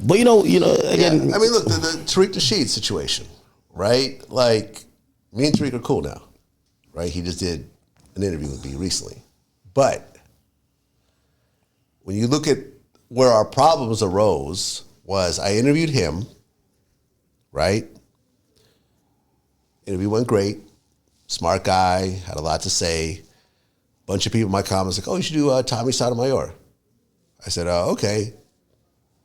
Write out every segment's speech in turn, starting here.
But again, I mean, look, the Tariq Nasheed situation, right? Like, me and Tariq are cool now, right? He just did an interview with me recently, but when you look at where our problems arose, was I interviewed him, right? Interview went great. Smart guy, had a lot to say. Bunch of people in my comments like, oh, you should do Tommy Sotomayor. I said, okay.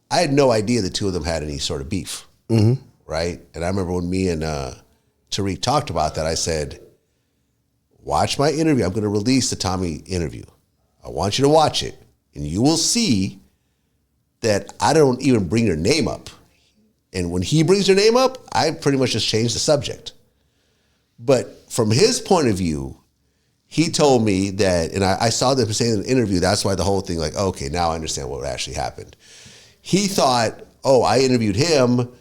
I had no idea the two of them had any sort of beef, right? And I remember when me and Tariq talked about that, I said, watch my interview. I'm going to release the Tommy interview. I want you to watch it, and you will see that I don't even bring your name up. And when he brings your name up, I pretty much just change the subject. But from his point of view, he told me that, and I saw them saying in the interview, that's why the whole thing, like, okay, now I understand what actually happened. He thought, oh, I interviewed him,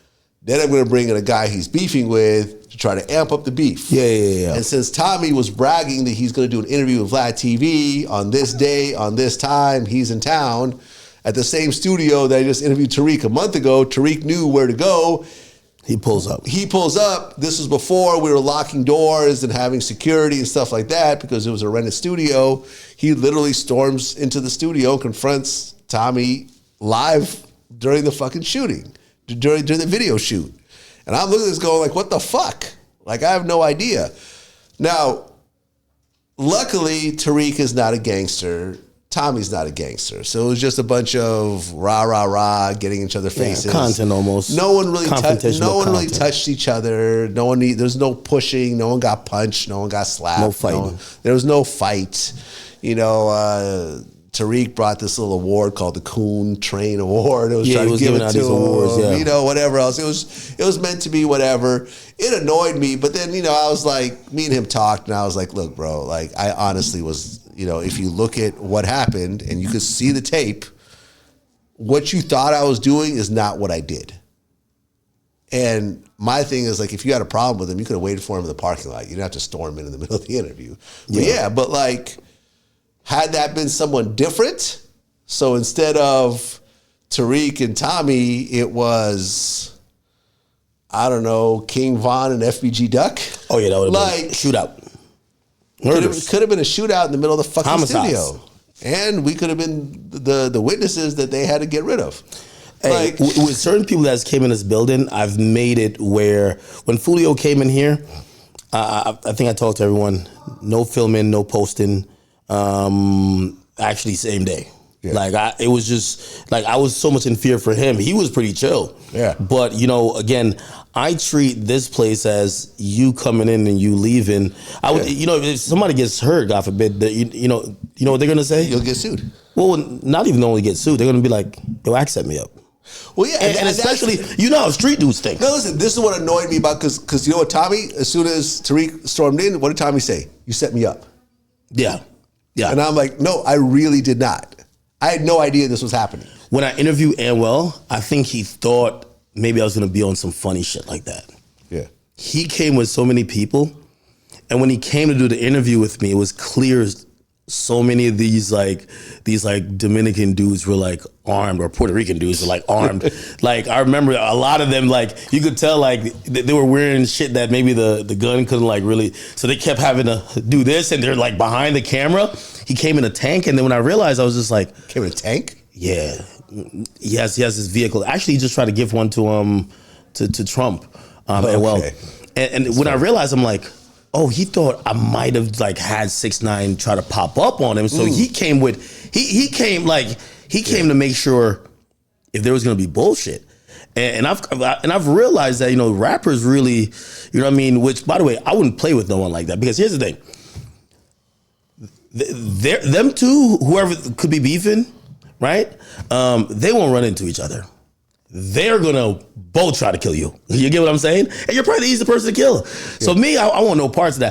then I'm going to bring in a guy he's beefing with to try to amp up the beef. Yeah. And since Tommy was bragging that he's going to do an interview with Vlad TV on this day, on this time, he's in town, at the same studio that I just interviewed Tariq a month ago, Tariq knew where to go. He pulls up. This was before we were locking doors and having security and stuff like that because it was a rented studio. He literally storms into the studio, confronts Tommy live during the fucking shooting, during the video shoot. And I'm looking at this going like, what the fuck? Like, I have no idea. Now, luckily, Tariq is not a gangster. Tommy's not a gangster. So it was just a bunch of rah, getting each other's faces. Content almost. No one really touched each other. There's no pushing. No one got punched. No one got slapped. No fighting. There was no fight. Tariq brought this little award called the Coon Train Award. It was trying to give it to him, awards, whatever else. It was meant to be whatever. It annoyed me, but then, I was like, me and him talked, and I was like, look, bro, like, I honestly was, if you look at what happened and you could see the tape, what you thought I was doing is not what I did. And my thing is, like, if you had a problem with him, you could have waited for him in the parking lot. You didn't have to storm in the middle of the interview. But like, had that been someone different, so instead of Tariq and Tommy, it was, I don't know, King Von and FBG Duck. Oh yeah, that would have been a shootout. Could have been a shootout in the middle of the fucking studio. And we could have been the witnesses that they had to get rid of. Hey, with certain people that came in this building, I've made it where when Fulio came in here, I think I talked to everyone, no filming, no posting, actually same day. Yeah. It was just like I was so much in fear for him. He was pretty chill. Yeah. But again, I treat this place as you coming in and you leaving. I would, if somebody gets hurt, God forbid, you know what they're gonna say? You'll get sued. Well, not even only get sued, they're gonna be like, "Yo, Axe set me up." Well, yeah, and especially how street dudes think. No, listen, this is what annoyed me about because you know what, Tommy, as soon as Tariq stormed in, what did Tommy say? You set me up. Yeah. And I'm like, no, I really did not. I had no idea this was happening. When I interviewed Anwell, I think he thought maybe I was going to be on some funny shit like that. Yeah. He came with so many people, and when he came to do the interview with me, it was clear so many of these Dominican dudes were like armed, or Puerto Rican dudes were like armed. Like I remember a lot of them, like you could tell like they were wearing shit that maybe the gun couldn't like really, so they kept having to do this, and they're like behind the camera. He came in a tank, and then when I realized, I was just like, came in a tank? Yeah. He has this vehicle. Actually, he just tried to give one to Trump. Okay. And when I realized, I'm like, oh, he thought I might have like had 6ix9ine try to pop up on him. So he came to make sure if there was gonna be bullshit. And I've realized that rappers really, which by the way, I wouldn't play with no one like that, because here's the thing. Them two, whoever could be beefing, right? They won't run into each other. They're gonna both try to kill you. You get what I'm saying? And you're probably the easiest person to kill. So me, I want no parts of that.